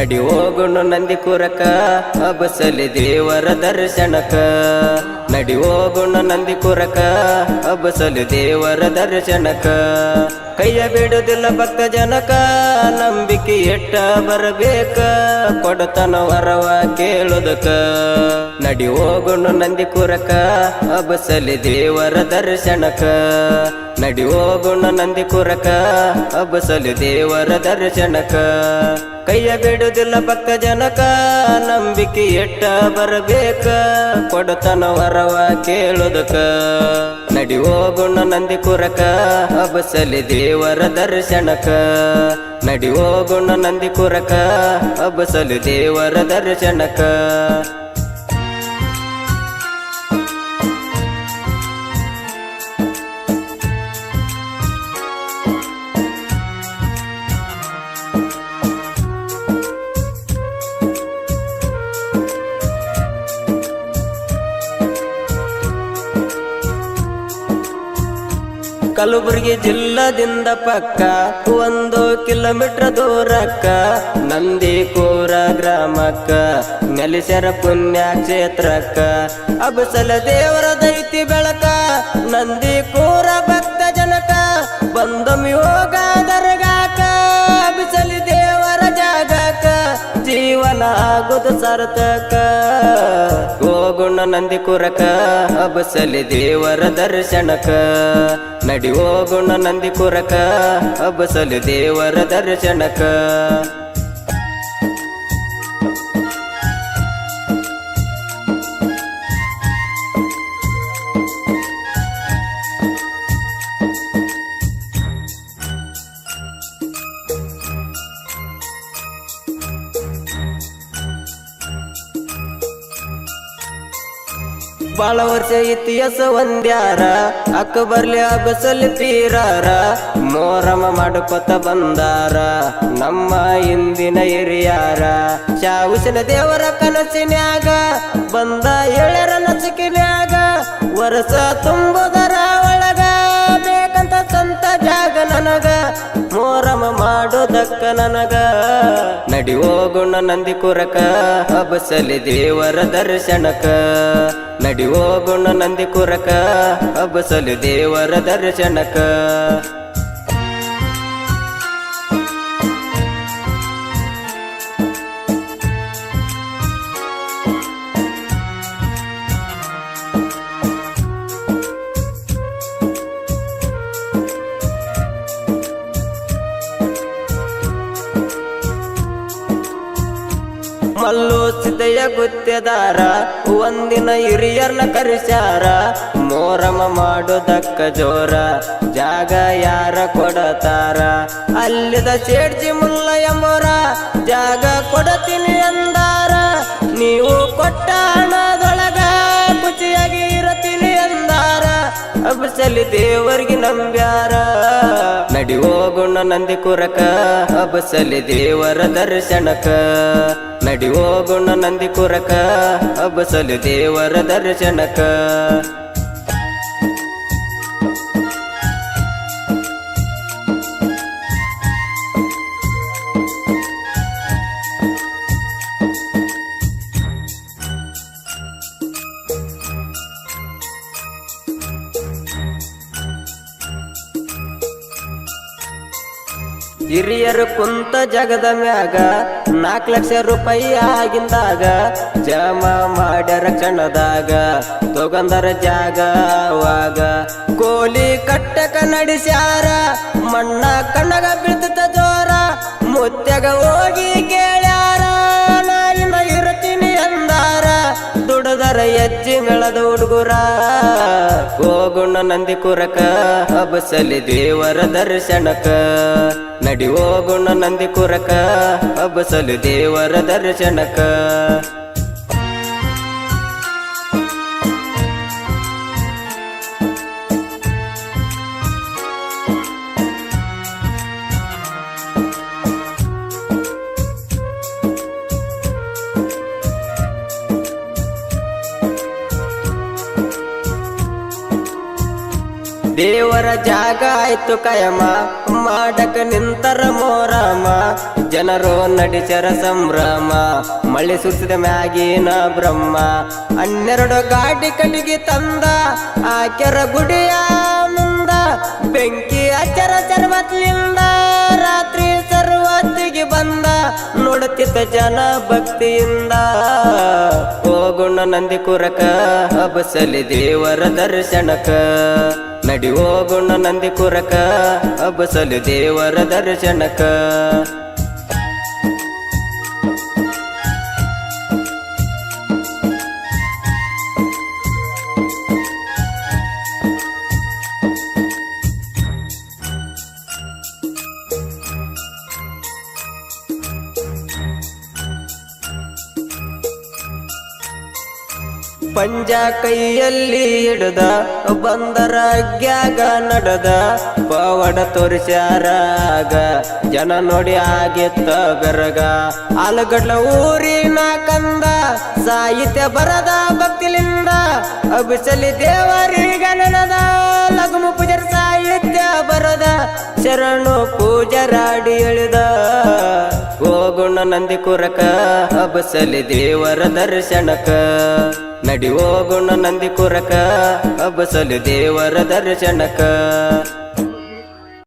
ನಡಿ ಹೋಗುಣ ನಂದಿ ಕುರಕ ಅಬಸಲಿ ದೇವರ ದರ್ಶನಕ ನಡಿ ಹೋಗುಣ ನಂದಿ ಕುರಕ ಅಬಸಲಿ ದೇವರ ದರ್ಶನಕ ಕೈಯ ಬಿಡುದಿಲ್ಲ ಭಕ್ತ ಜನಕ ನಂಬಿಕೆ ಎಟ್ಟ ಬರಬೇಕ ಕೊಡತನ ವರವ ಕೇಳುದಕ ನಡಿ ಹೋಗುಣ ನಂದಿ ಕುರಕ ಅಬಸಲಿ ದೇವರ ದರ್ಶನಕ ನಡಿ ಹೋಗುಣ ನಂದಿ ಕುರಕ ಅಬಸಲಿ ದೇವರ ದರ್ಶನಕ ಕೈಯ ಬಿಡುದಿಲ್ಲ ಭಕ್ತ ಜನಕ ನಂಬಿಕೆ ಎಟ್ಟ ಬರಬೇಕ ಕೊಡತನ ವರವ ಕೇಳುದಕ ನಡಿ ಹೋಗುಣ ನಂದಿ ಕುರಕ ಅಬಸಲಿ ದೇವರ ದರ್ಶನಕ ನಡಿ ಹೋಗುಣ ನಂದಿ ಕುರಕ ಅಬಸಲಿ ದೇವರ ದರ್ಶನಕ ಕಲಬುರಗಿ ಜಿಲ್ಲಾದಿಂದ ಪಕ್ಕ 1 ಕಿಲೋಮೀಟರ್ ದೂರಕ್ಕ ನಂದಿಕೂರ ಗ್ರಾಮಕ್ಕ ನೆಲೆಸರ ಪುಣ್ಯಕ್ಷೇತ್ರಕ್ಕ ಅಬಸಲ ದೇವರ ದೈತಿ ಬೆಳಕ ನಂದಿಕೂರ ಭಕ್ತ ಜನಕ ಬಂದೊಮ್ಮೆ ಹೋಗ ದರ್ಗಾಕ ಅಬಸಲಿ ದೇವರ ಜಾಗಕ್ಕ ಜೀವನ ಆಗುದು ಸಾರ್ಥಕ ಹೋಗುಣ ನಂದಿ ಕುರಕ ಅಬಸಲಿ ದೇವರ ದರ್ಶನಕ ನಡಿ ಹೋಗುಣ ನಂದಿ ಕುರಕ ಅಬಸಲಿ ದೇವರ ದರ್ಶನಕ ಬಾಳ ವರ್ಷ ಇತಿಹಾಸ ಒಂದ್ಯಾರ ಅಕ್ಕ ಬರ್ಲಿ ಅಬಸಲಿ ಪೀರಾರ ಮೋರಮ ಮಾಡ್ಕೊತ ಬಂದಾರ ನಮ್ಮ ಹಿಂದಿನ ಹಿರಿಯಾರ ಶಾವುಸಿನ ದೇವರ ಕನಸಿನ್ಯಾಗ ಬಂದ ಎಳೆರ ನಸಿಕಿನ್ಯಾಗ ವರ್ಷ ತುಂಬುದರ ಒಳಗ ಬೇಕಂತ ಸ್ವಂತ ಜಾಗ ನನಗ ಮೋರಮ ಮಾಡೋದಕ್ಕ ನನಗ ನಡಿ ಹೋಗುಣ ನಂದಿ ಕುರಕ ಅಬಸಲಿ ದೇವರ ದರ್ಶನಕ ನಡಿ ಹೋಗುಣ ನಂದಿ ಕುರಕ ಅಬಸಲಿ ದೇವರ ದರ್ಶನಕ ಮಲ್ಲು ಸಿದ್ದಯ್ಯ ಗುತ್ತೇದಾರ ಒಂದಿನ ಹಿರಿಯರ್ನ ಕರೆಸ್ಯಾರ ಮೋರಮ ಮಾಡೋದಕ್ಕ ಜೋರ ಜಾಗ ಯಾರ ಕೊಡತಾರ ಅಲ್ಲಿದ ಸೇಡ್ಜಿ ಮುಲ್ಲಯ್ಯ ಮೋರ ಜಾಗ ಕೊಡತೀನಿ ಅಂದಾರ ನೀವು ಕೊಟ್ಟ ಹಣದೊಳಗ ಖುಷಿಯಾಗಿ ಇರತೀನಿ ಅಂದಾರ ಅಬಸಲಿ ದೇವರಿಗೆ ನಂಬ್ಯಾರ ನಡಿ ಹೋಗುಣ ನಂದಿ ಕುರಕ ಅಬಸಲಿ ದೇವರ ದರ್ಶನಕ ನಡಿ ಹೋಗುಣ ನಂದಿ ಕುರಕ ಅಬಸಲಿ ದೇವರ ದರ್ಶನಕ ಹಿರಿಯರು ಕುಂತ ಜಗದ ಮ್ಯಾಗ 4 ಲಕ್ಷ ರೂಪಾಯಿ ಆಗಿಂದಾಗ ಜಮಾ ಮಾಡ್ಯಾರ ಕ್ಷಣದಾಗ ತಗೊಂಡರ ಜಾಗ ಅವಾಗ ಕೋಲಿ ಕಟ್ಟಕ ನಡೆಸ್ಯಾರ ಮಣ್ಣ ಕಣ್ಣಗ ಬೀಳ್ತ ಜೋರ ಮುತ್ಯಾಗ ಹೋಗಿ ಕೇಳ್ಯಾರ ನಾಯಿನ ಇರ್ತೀನಿ ಅಂದಾರ ದುಡದರ ಹೆಜ್ಜೆ ಮೇಳದ ಹುಡುಗುರ ಹೋಗುಣ ನಂದಿ ಕುರಕ ಅಬಸಲಿ ದೇವರ ದರ್ಶನಕ ನಡಿ ಹೋಗುಣ ನಂದಿ ಕುರಕ ಅಬಸಲಿ ದೇವರ ದರ್ಶನಕ ದೇವರ ಜಾಗ ಆಯ್ತು ಕಯಮ ಮಾಡಕ ನಿಂತರ ಮೋರಮ ಜನರು ನಡಿಸರ ಸಂಭ್ರಮ ಮಳೆ ಸುರಿಸಿದ ಮ್ಯಾಗಿನ ಬ್ರಹ್ಮ 12 ಗಾಡಿ ಕಟ್ಟಿಗೆ ತಂದ ಆಕೆರ ಗುಡಿಯ ಮುಂದ ಬೆಂಕಿ ಅಚ್ಚರ ಸರ್ವತ್ಲಿಂದ ರಾತ್ರಿ ಸರ್ವತ್ತಿಗೆ ಬಂದ ನೋಡುತ್ತಿದ್ದ ಜನ ಭಕ್ತಿಯಿಂದ ಹೋಗೋಣ ನಂದಿ ಕುರಕ ಹಬ್ಬಸಲಿ ದೇವರ ದರ್ಶನಕ ನಡಿ ಹೋಗೋಣ ನಂದಿ ಕುರಕ ಹಬ್ಬಸಲಿ ದೇವರ ದರ್ಶನಕ ಪಂಜ ಕೈಯಲ್ಲಿ ಹಿಡದ ಬಂದರ ಅಗ್ಯಾಗ ನಡೆದ ಪವಾಡ ತೋರಿಸ್ಯಾರಾಗ ಜನ ನೋಡಿ ಆಗಿತ್ತ ಬೆರಗ ಆಲಗಡ್ಲ ಊರಿನ ಕಂದ ಸಾಹಿತ್ಯ ಬರದ ಭಕ್ತಿಲಿಂದ ಅಭಿಸಲಿ ದೇವರಿಗೆ ನೆನದ ಲಗ್ನ ಪೂಜರ ಸಾಹಿತ್ಯ ಬರದ ಶರಣು ಪೂಜರಾಡಿ ಎಳೆದ ಹೋಗೋಣ ನಂದಿ ಕುರಕ ಹಬ್ಬಸಲಿ ದೇವರ ದರ್ಶನಕ ನಡಿ ಹೋಗೋಣ ನಂದಿ ಕುರಕ ಹಬ್ಬಸಲಿ ದೇವರ ದರ್ಶನಕ